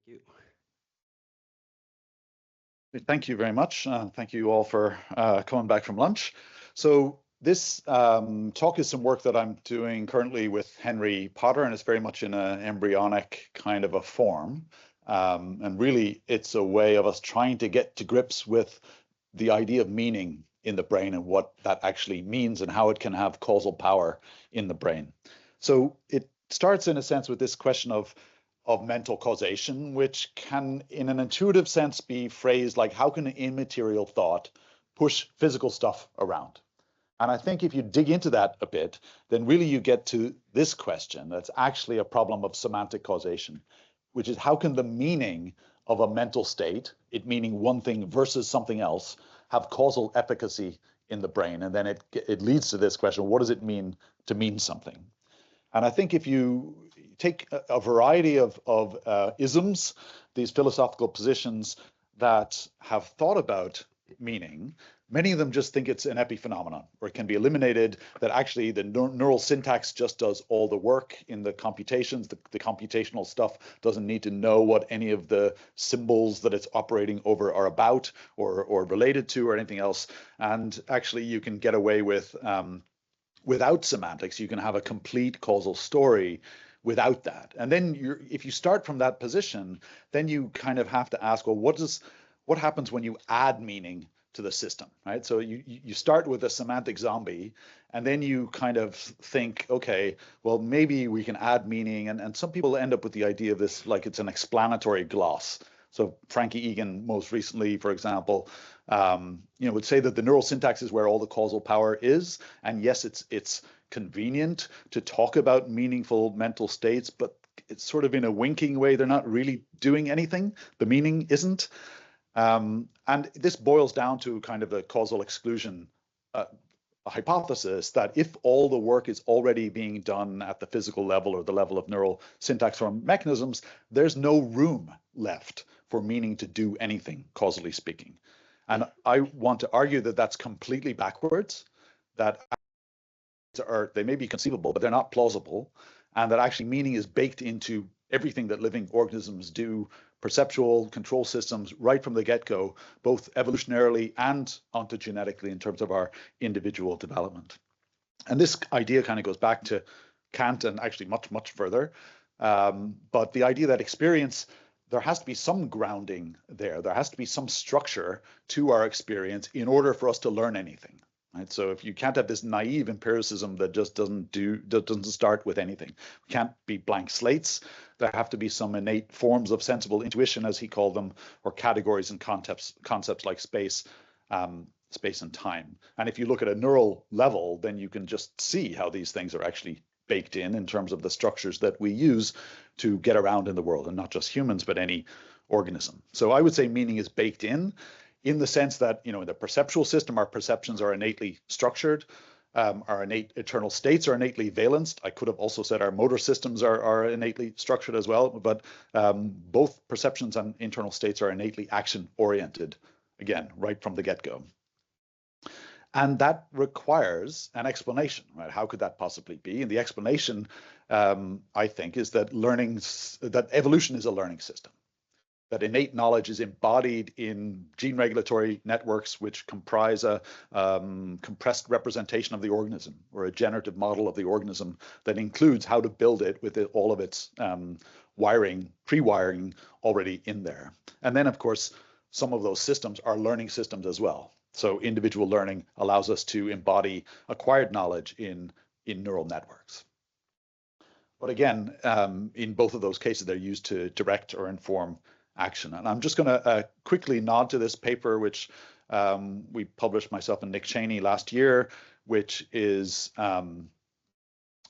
you. Thank you very much. Thank you all for coming back from lunch. So this talk is some work that I'm doing currently with Henry Potter, and it's very much in an embryonic kind of a form. And really, it's a way of us trying to get to grips with the idea of meaning in the brain and what that actually means and how it can have causal power in the brain. So it starts in a sense with this question of mental causation, which can, in an intuitive sense, be phrased like, how can an immaterial thought push physical stuff around? And I think if you dig into that a bit, then really you get to this question that's actually a problem of semantic causation, which is how can the meaning of a mental state, it meaning one thing versus something else, have causal efficacy in the brain? And then it leads to this question, what does it mean to mean something? And I think if you take a variety of isms, these philosophical positions that have thought about meaning, many of them just think it's an epiphenomenon, or it can be eliminated, that actually the neural syntax just does all the work in the computations. The computational stuff doesn't need to know what any of the symbols that it's operating over are about or related to or anything else. And actually you can get away with without semantics, you can have a complete causal story without that. And then if you start from that position, then you kind of have to ask, well, what happens when you add meaning to the system, right? So you start with a semantic zombie, and then you kind of think, okay, well, maybe we can add meaning. And some people end up with the idea of this like it's an explanatory gloss. So Frankie Egan, most recently, for example, would say that the neural syntax is where all the causal power is. And yes, it's convenient to talk about meaningful mental states, but it's sort of in a winking way. They're not really doing anything. The meaning isn't. And this boils down to kind of the causal exclusion hypothesis that if all the work is already being done at the physical level or the level of neural syntax or mechanisms, there's no room left for meaning to do anything, causally speaking. And I want to argue that that's completely backwards, that they may be conceivable, but they're not plausible, and that actually meaning is baked into everything that living organisms do, perceptual control systems, right from the get-go, both evolutionarily and ontogenetically in terms of our individual development. And this idea kind of goes back to Kant and actually much, much further. But the idea that experience, there has to be some grounding there. There has to be some structure to our experience in order for us to learn anything. Right? So if you can't have this naive empiricism that just doesn't start with anything. We can't be blank slates. There have to be some innate forms of sensible intuition, as he called them, or categories and concepts like space and time. And if you look at a neural level, then you can just see how these things are actually baked in terms of the structures that we use to get around in the world, and not just humans, but any organism. So I would say meaning is baked in the sense that, in the perceptual system, our perceptions are innately structured. Our innate eternal states are innately valenced. I could have also said our motor systems are innately structured as well, but both perceptions and internal states are innately action-oriented, again, right from the get-go. And that requires an explanation, right? How could that possibly be? And the explanation, I think, is that evolution is a learning system. That innate knowledge is embodied in gene regulatory networks, which comprise a compressed representation of the organism, or a generative model of the organism that includes how to build it with all of its pre-wiring already in there. And then, of course, some of those systems are learning systems as well. So individual learning allows us to embody acquired knowledge in neural networks. But again, in both of those cases, they're used to direct or inform action. And I'm just going to quickly nod to this paper, which we published, myself and Nick Cheney, last year, which is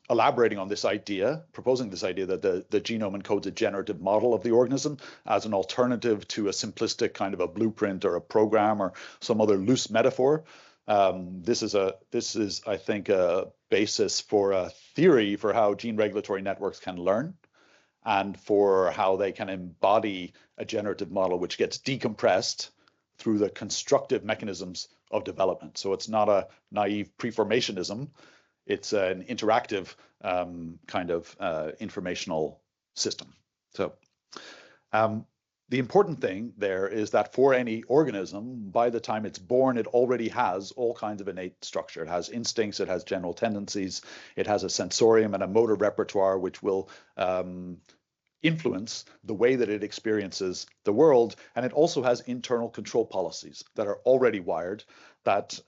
elaborating on this idea, proposing this idea that the genome encodes a generative model of the organism as an alternative to a simplistic kind of a blueprint or a program or some other loose metaphor. This is, I think, a basis for a theory for how gene regulatory networks can learn, and for how they can embody a generative model which gets decompressed through the constructive mechanisms of development. So it's not a naive preformationism, it's an interactive kind of informational system. So The important thing there is that for any organism, by the time it's born, it already has all kinds of innate structure. It has instincts, it has general tendencies, it has a sensorium and a motor repertoire, which will influence the way that it experiences the world. And it also has internal control policies that are already wired that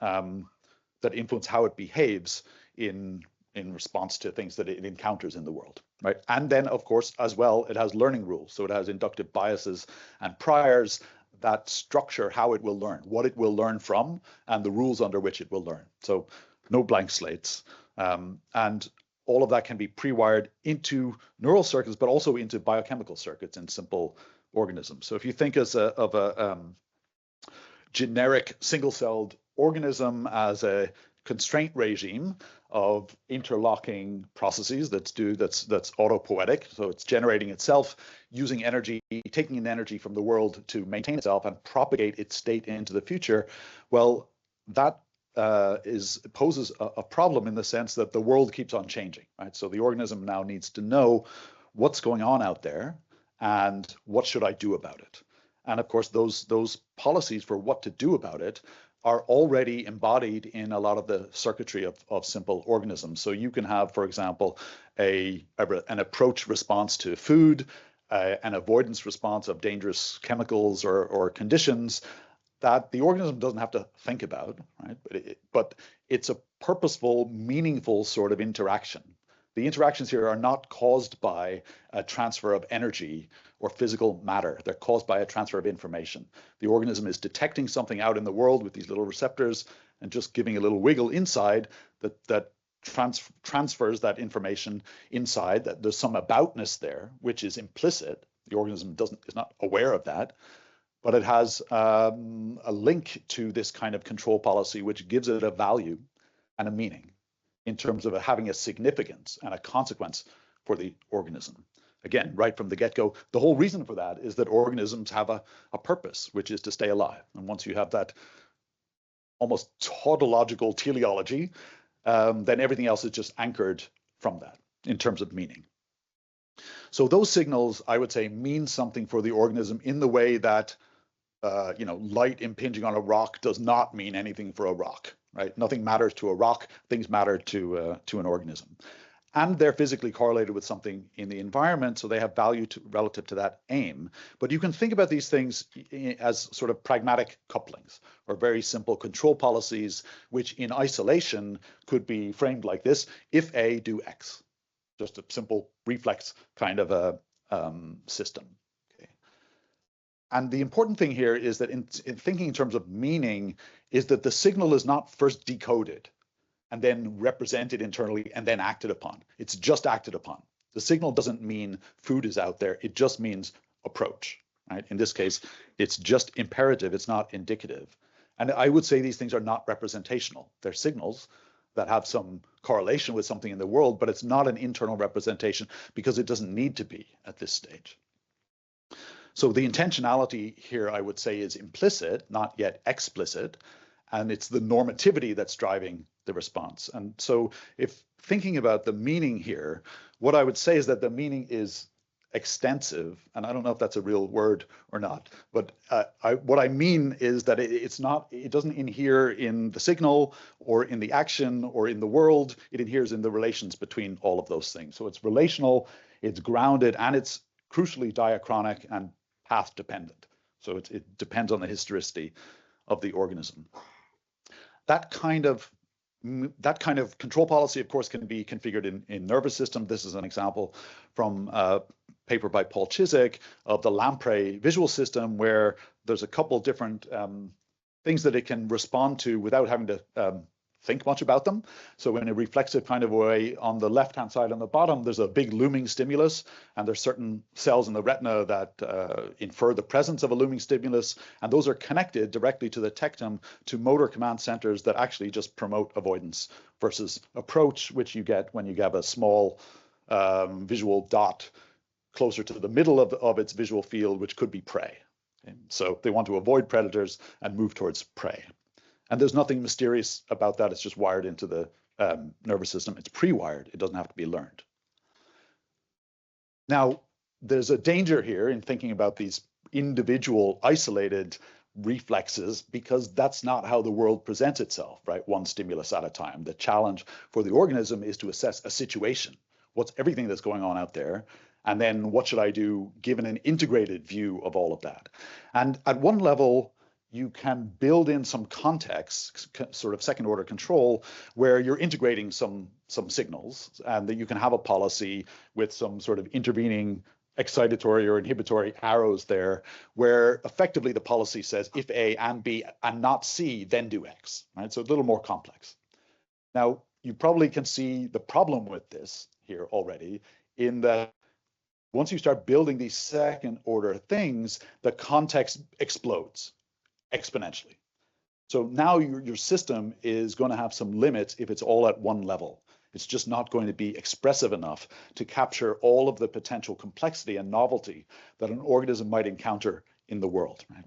influence how it behaves in response to things that it encounters in the world, right? And then, of course, as well, it has learning rules. So it has inductive biases and priors that structure how it will learn, what it will learn from, and the rules under which it will learn. So no blank slates. And all of that can be pre-wired into neural circuits, but also into biochemical circuits in simple organisms. So if you think of a generic single-celled organism as a constraint regime of interlocking processes that's autopoietic. So it's generating itself, using energy, taking in energy from the world to maintain itself and propagate its state into the future. Well, that poses a problem in the sense that the world keeps on changing, right? So the organism now needs to know what's going on out there and what should I do about it. And of course, those policies for what to do about it are already embodied in a lot of the circuitry of simple organisms. So you can have, for example, an approach response to food, an avoidance response of dangerous chemicals or conditions that the organism doesn't have to think about, right? But it's a purposeful, meaningful sort of interaction. The interactions here are not caused by a transfer of energy or physical matter. They're caused by a transfer of information. The organism is detecting something out in the world with these little receptors and just giving a little wiggle inside that transfers that information inside, that there's some aboutness there, which is implicit. The organism is not aware of that, but it has a link to this kind of control policy, which gives it a value and a meaning in terms of having a significance and a consequence for the organism. Again, right from the get-go, the whole reason for that is that organisms have a purpose, which is to stay alive. And once you have that almost tautological teleology, then everything else is just anchored from that in terms of meaning. So those signals, I would say, mean something for the organism in the way that light impinging on a rock does not mean anything for a rock, right? Nothing matters to a rock, things matter to an organism. And they're physically correlated with something in the environment, so they have value relative to that aim. But you can think about these things as sort of pragmatic couplings or very simple control policies, which in isolation could be framed like this: if A, do X. Just a simple reflex kind of a system. Okay. And the important thing here is that in thinking in terms of meaning is that the signal is not first decoded and then represented internally and then acted upon. It's just acted upon. The signal doesn't mean food is out there. It just means approach, right? In this case, it's just imperative. It's not indicative. And I would say these things are not representational. They're signals that have some correlation with something in the world, but it's not an internal representation because it doesn't need to be at this stage. So the intentionality here, I would say, is implicit, not yet explicit, and it's the normativity that's driving the response. And so if thinking about the meaning here, what I would say is that the meaning is extensive, and I don't know if that's a real word or not, but what I mean is that it doesn't inhere in the signal or in the action or in the world. It inheres in the relations between all of those things. So it's relational, it's grounded, and it's crucially diachronic and path dependent. So it depends on the historicity of the organism. That kind of control policy, of course, can be configured in nervous system. This is an example from a paper by Paul Chiswick of the lamprey visual system, where there's a couple different things that it can respond to without having to think much about them. So in a reflexive kind of way, on the left-hand side on the bottom, there's a big looming stimulus, and there's certain cells in the retina that infer the presence of a looming stimulus, and those are connected directly to the tectum to motor command centers that actually just promote avoidance versus approach, which you get when you have a small visual dot closer to the middle of its visual field, which could be prey. Okay? So they want to avoid predators and move towards prey. And there's nothing mysterious about that. It's just wired into the nervous system. It's pre-wired. It doesn't have to be learned. Now, there's a danger here in thinking about these individual isolated reflexes, because that's not how the world presents itself, right? One stimulus at a time. The challenge for the organism is to assess a situation. What's everything that's going on out there? And then what should I do given an integrated view of all of that? And at one level, you can build in some context, sort of second order control, where you're integrating some signals, and that you can have a policy with some sort of intervening excitatory or inhibitory arrows there, where effectively the policy says if A and B and not C, then do X, right? So a little more complex. Now, you probably can see the problem with this here already, in that once you start building these second order things, the context explodes exponentially. So now your system is going to have some limits if it's all at one level. It's just not going to be expressive enough to capture all of the potential complexity and novelty that an organism might encounter in the world, right?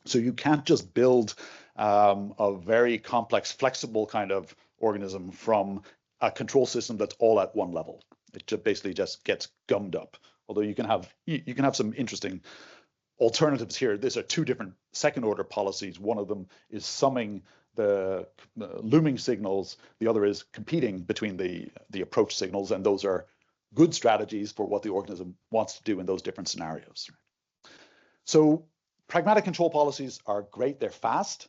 So you can't just build a very complex, flexible kind of organism from a control system that's all at one level. It just basically just gets gummed up. Although you can have some interesting alternatives here. These are two different second order policies. One of them is summing the looming signals. The other is competing between the approach signals, and those are good strategies for what the organism wants to do in those different scenarios. So pragmatic control policies are great. They're fast.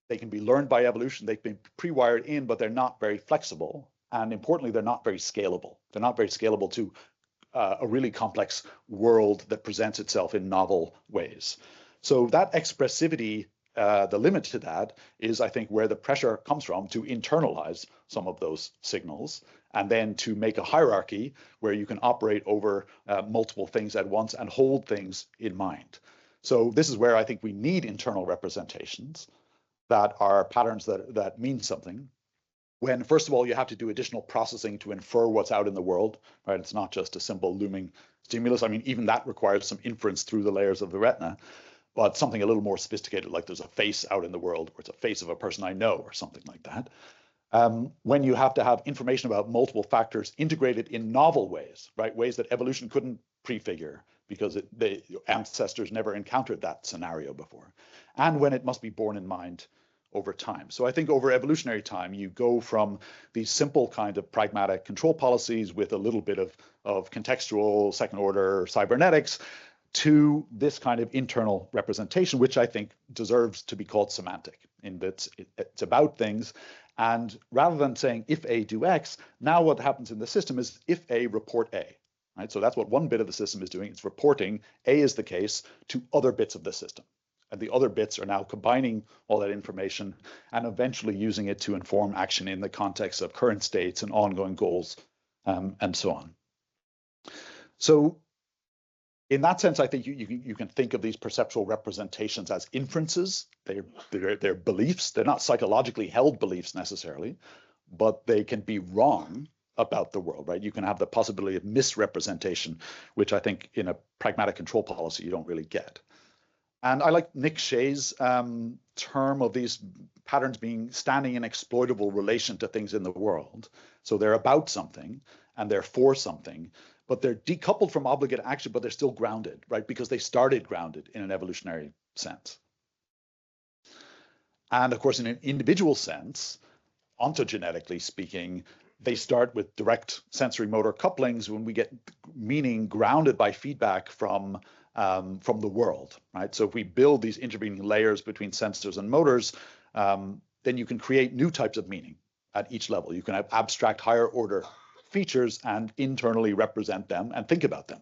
They can be learned by evolution. They've been pre-wired in, but they're not very flexible. And importantly, they're not very scalable. They're not very scalable to a really complex world that presents itself in novel ways. So that expressivity, the limit to that is, I think, where the pressure comes from to internalize some of those signals, and then to make a hierarchy where you can operate over multiple things at once and hold things in mind. So this is where I think we need internal representations that are patterns that mean something. When, first of all, you have to do additional processing to infer what's out in the world, right? It's not just a simple looming stimulus. I mean, even that requires some inference through the layers of the retina, but something a little more sophisticated, like there's a face out in the world, or it's a face of a person I know, or something like that. When you have to have information about multiple factors integrated in novel ways, right? Ways that evolution couldn't prefigure because the ancestors never encountered that scenario before. And when it must be borne in mind over time. So I think over evolutionary time, you go from these simple kind of pragmatic control policies with a little bit of contextual second order cybernetics to this kind of internal representation, which I think deserves to be called semantic, in that it's about things. And rather than saying if A, do X, now what happens in the system is if A, report A. Right? So that's what one bit of the system is doing. It's reporting A is the case to other bits of the system. And the other bits are now combining all that information and eventually using it to inform action in the context of current states and ongoing goals, and so on. So in that sense, I think you can think of these perceptual representations as inferences. They're beliefs. They're not psychologically held beliefs necessarily, but they can be wrong about the world, right? You can have the possibility of misrepresentation, which I think in a pragmatic control policy you don't really get. And I like Nick Shea's term of these patterns being standing in exploitable relation to things in the world. So they're about something and they're for something, but they're decoupled from obligate action, but they're still grounded, right? Because they started grounded in an evolutionary sense. And of course, in an individual sense, ontogenetically speaking, they start with direct sensory motor couplings when we get meaning grounded by feedback from the world, right? So if we build these intervening layers between sensors and motors, then you can create new types of meaning at each level. You can have abstract higher order features and internally represent them and think about them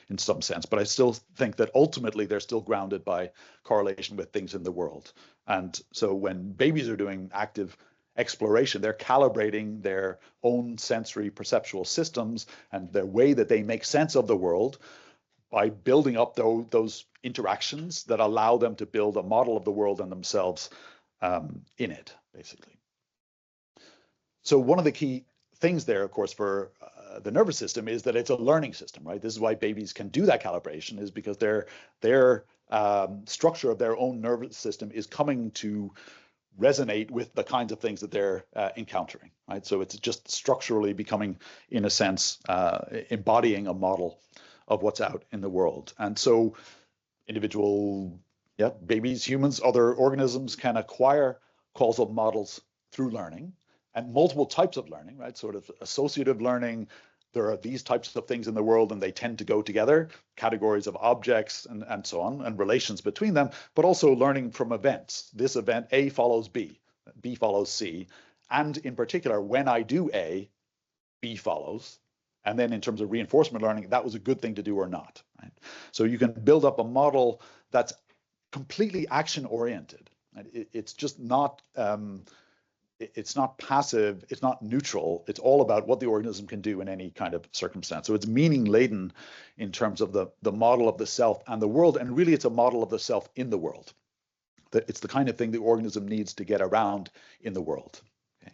in some sense. But I still think that ultimately they're still grounded by correlation with things in the world. And so when babies are doing active exploration, they're calibrating their own sensory perceptual systems and the way that they make sense of the world by building up those interactions that allow them to build a model of the world and themselves in it, basically. So one of the key things there, of course, for the nervous system is that it's a learning system, right? This is why babies can do that calibration, is because their structure of their own nervous system is coming to resonate with the kinds of things that they're encountering, right? So it's just structurally becoming, in a sense, embodying a model of what's out in the world. And so individual, babies, humans, other organisms can acquire causal models through learning, and multiple types of learning, right? Sort of associative learning. There are these types of things in the world and they tend to go together, categories of objects and so on, and relations between them, but also learning from events. This event, A follows B, B follows C. And in particular, when I do A, B follows. And then in terms of reinforcement learning, that was a good thing to do or not, right? So you can build up a model that's completely action oriented. It's just not, it's not passive, it's not neutral. It's all about what the organism can do in any kind of circumstance. So it's meaning laden in terms of the model of the self and the world. And really, it's a model of the self in the world. That it's the kind of thing the organism needs to get around in the world. Okay.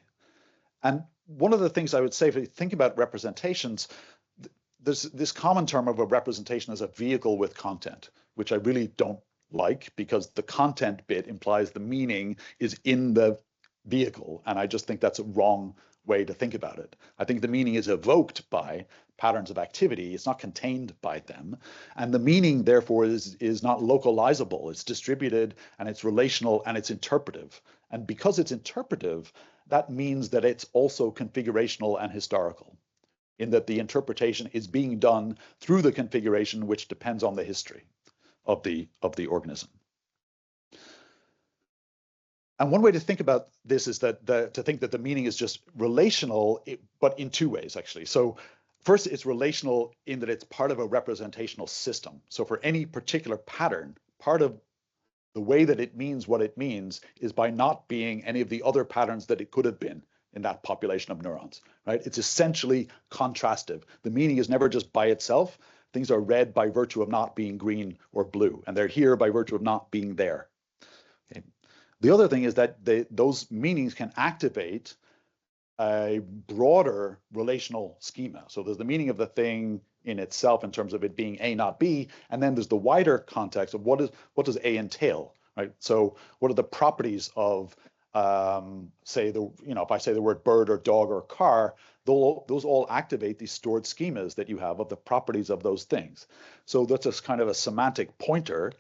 And one of the things I would say, if you think about representations, there's this common term of a representation as a vehicle with content, which I really don't like, because the content bit implies the meaning is in the vehicle. And I just think that's a wrong way to think about it. I think the meaning is evoked by patterns of activity. It's not contained by them. And the meaning, therefore, is not localizable. It's distributed and it's relational and it's interpretive. And because it's interpretive, that means that it's also configurational and historical, in that the interpretation is being done through the configuration, which depends on the history of the organism. And one way to think about this is that to think that the meaning is just relational, but in two ways, actually. So first, it's relational in that it's part of a representational system. So for any particular pattern, part of the way that it means what it means is by not being any of the other patterns that it could have been in that population of neurons, right? It's essentially contrastive. The meaning is never just by itself. Things are red by virtue of not being green or blue, and they're here by virtue of not being there. Okay. The other thing is that those meanings can activate a broader relational schema. So there's the meaning of the thing in itself in terms of it being A, not B, and then there's the wider context of what does A entail, right? So what are the properties of, say if I say the word bird or dog or car, those all activate these stored schemas that you have of the properties of those things. So that's a kind of a semantic pointer,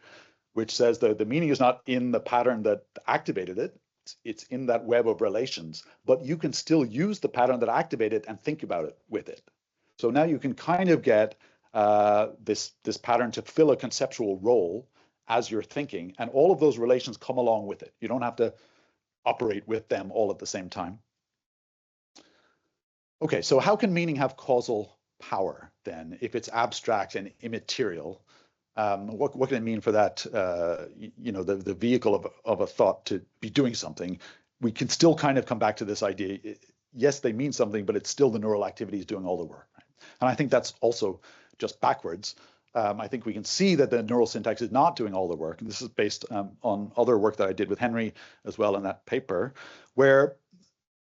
which says that the meaning is not in the pattern that activated it. It's in that web of relations, but you can still use the pattern that activated it and think about it with it. So now you can kind of get this pattern to fill a conceptual role as you're thinking, and all of those relations come along with it. You don't have to operate with them all at the same time. Okay, so how can meaning have causal power then, if it's abstract and immaterial? What can it mean for that, the vehicle of a thought to be doing something? We can still kind of come back to this idea. Yes, they mean something, but it's still the neural activities doing all the work. Right? And I think that's also just backwards. I think we can see that the neural syntax is not doing all the work. And this is based on other work that I did with Henry as well in that paper, where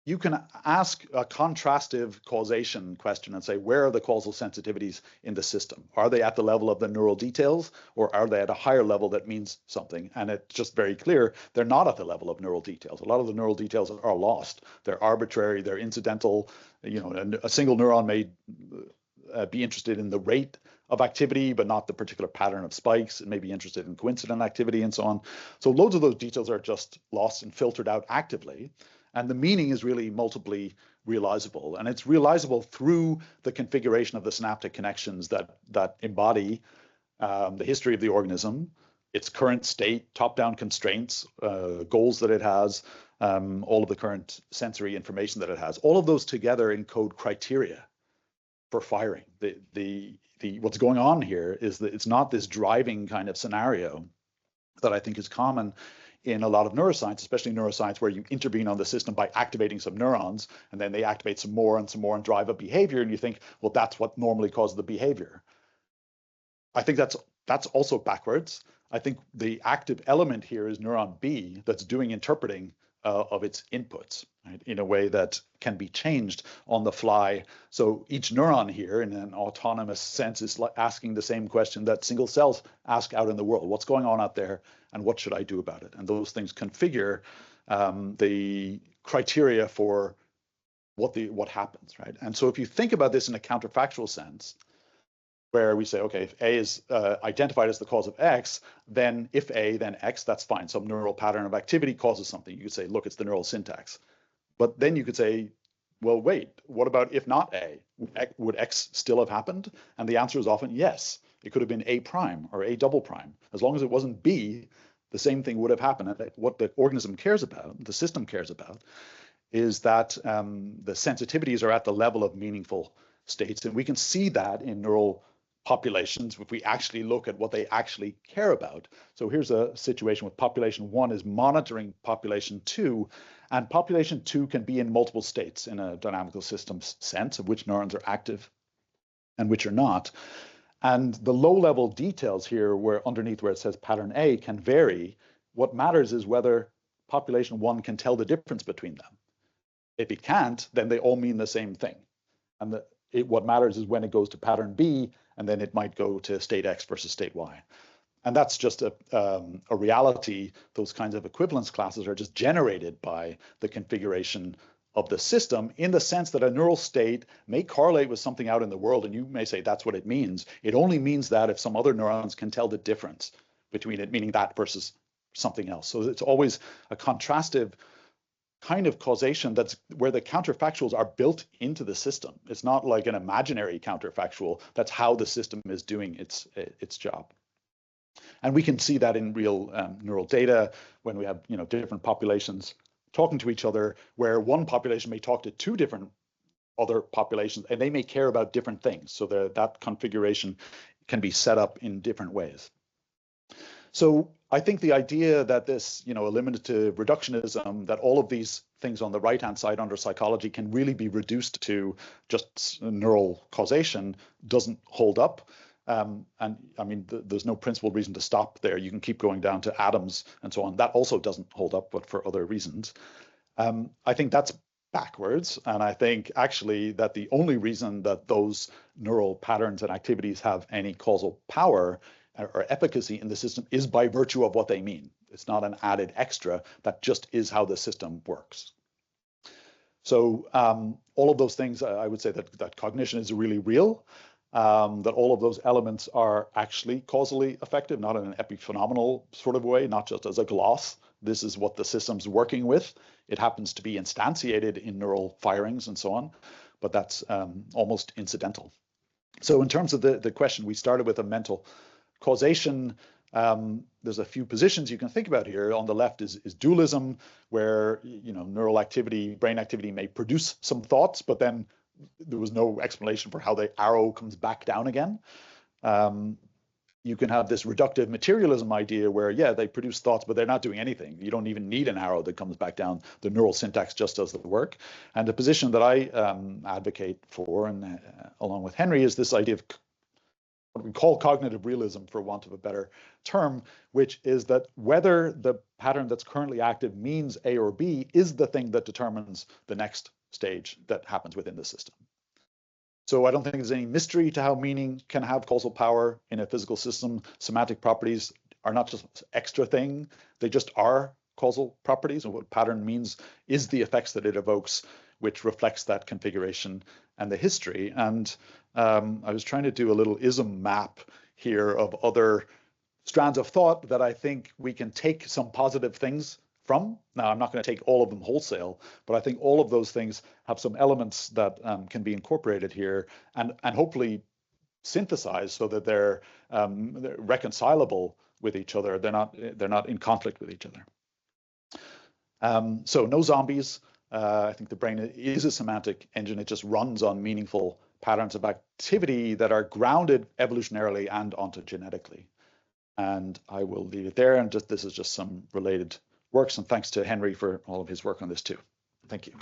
you can ask a contrastive causation question and say, where are the causal sensitivities in the system? Are they at the level of the neural details, or are they at a higher level that means something? And it's just very clear they're not at the level of neural details. A lot of the neural details are lost. They're arbitrary, they're incidental. A single neuron may be interested in the rate of activity, but not the particular pattern of spikes. It may be interested in coincident activity and so on. So loads of those details are just lost and filtered out actively. And the meaning is really multiply realizable. And it's realizable through the configuration of the synaptic connections that embody the history of the organism, its current state, top-down constraints, goals that it has, all of the current sensory information that it has. All of those together encode criteria for firing. What's going on here is that it's not this driving kind of scenario that I think is common in a lot of neuroscience, especially neuroscience, where you intervene on the system by activating some neurons, and then they activate some more and drive a behavior, and you think, well, that's what normally causes the behavior. I think that's also backwards. I think the active element here is neuron B that's doing interpreting of its inputs, right, in a way that can be changed on the fly. So each neuron here, in an autonomous sense, is asking the same question that single cells ask out in the world. What's going on out there, and what should I do about it? And those things configure the criteria for what happens, right? And so if you think about this in a counterfactual sense, where we say, okay, if A is identified as the cause of X, then if A, then X, that's fine. Some neural pattern of activity causes something. You could say, look, it's the neural syntax. But then you could say, well, wait, what about if not A? Would X still have happened? And the answer is often yes. It could have been A prime or A double prime. As long as it wasn't B, the same thing would have happened. And what the organism cares about, the system cares about, is that the sensitivities are at the level of meaningful states. And we can see that in neural populations if we actually look at what they actually care about. So here's a situation with population 1 is monitoring population 2, and population 2 can be in multiple states in a dynamical systems sense of which neurons are active and which are not. And the low-level details here, where underneath where it says pattern A, can vary. What matters is whether population 1 can tell the difference between them. If it can't, then they all mean the same thing. And what matters is when it goes to pattern B, and then it might go to state X versus state Y. And that's just a reality. Those kinds of equivalence classes are just generated by the configuration of the system, in the sense that a neural state may correlate with something out in the world, and you may say that's what it means. It only means that if some other neurons can tell the difference between it meaning that versus something else. So it's always a contrastive kind of causation that's where the counterfactuals are built into the system. It's not like an imaginary counterfactual. That's how the system is doing its job. And we can see that in real neural data when we have different populations talking to each other, where one population may talk to two different other populations, and they may care about different things. So that configuration can be set up in different ways. So I think the idea that this, eliminative reductionism, that all of these things on the right-hand side under psychology can really be reduced to just neural causation doesn't hold up. And I mean, there's no principled reason to stop there. You can keep going down to atoms and so on. That also doesn't hold up, but for other reasons. I think that's backwards. And I think actually that the only reason that those neural patterns and activities have any causal power or efficacy in the system is by virtue of what they mean. It's not an added extra. That just is how the system works. So all of those things, I would say that cognition is really real. That all of those elements are actually causally effective, not in an epiphenomenal sort of way, not just as a gloss. This is what the system's working with. It happens to be instantiated in neural firings and so on, but that's almost incidental. So in terms of the question, we started with a mental causation. There's a few positions you can think about here. On the left is dualism, where neural activity, brain activity may produce some thoughts, but then there was no explanation for how the arrow comes back down again. You can have this reductive materialism idea where, yeah, they produce thoughts, but they're not doing anything. You don't even need an arrow that comes back down. The neural syntax just does the work. And the position that I advocate for, and along with Henry, is this idea of what we call cognitive realism, for want of a better term, which is that whether the pattern that's currently active means A or B is the thing that determines the next stage that happens within the system. So I don't think there's any mystery to how meaning can have causal power in a physical system. Semantic properties are not just an extra thing, they just are causal properties, and what pattern means is the effects that it evokes, which reflects that configuration and the history. And I was trying to do a little ism map here of other strands of thought that I think we can take some positive things from. Now, I'm not going to take all of them wholesale, but I think all of those things have some elements that can be incorporated here and hopefully synthesized so that they're reconcilable with each other. They're not in conflict with each other. So no zombies. I think the brain is a semantic engine. It just runs on meaningful patterns of activity that are grounded evolutionarily and ontogenetically. And I will leave it there. And this is just some related works. And thanks to Henry for all of his work on this too. Thank you.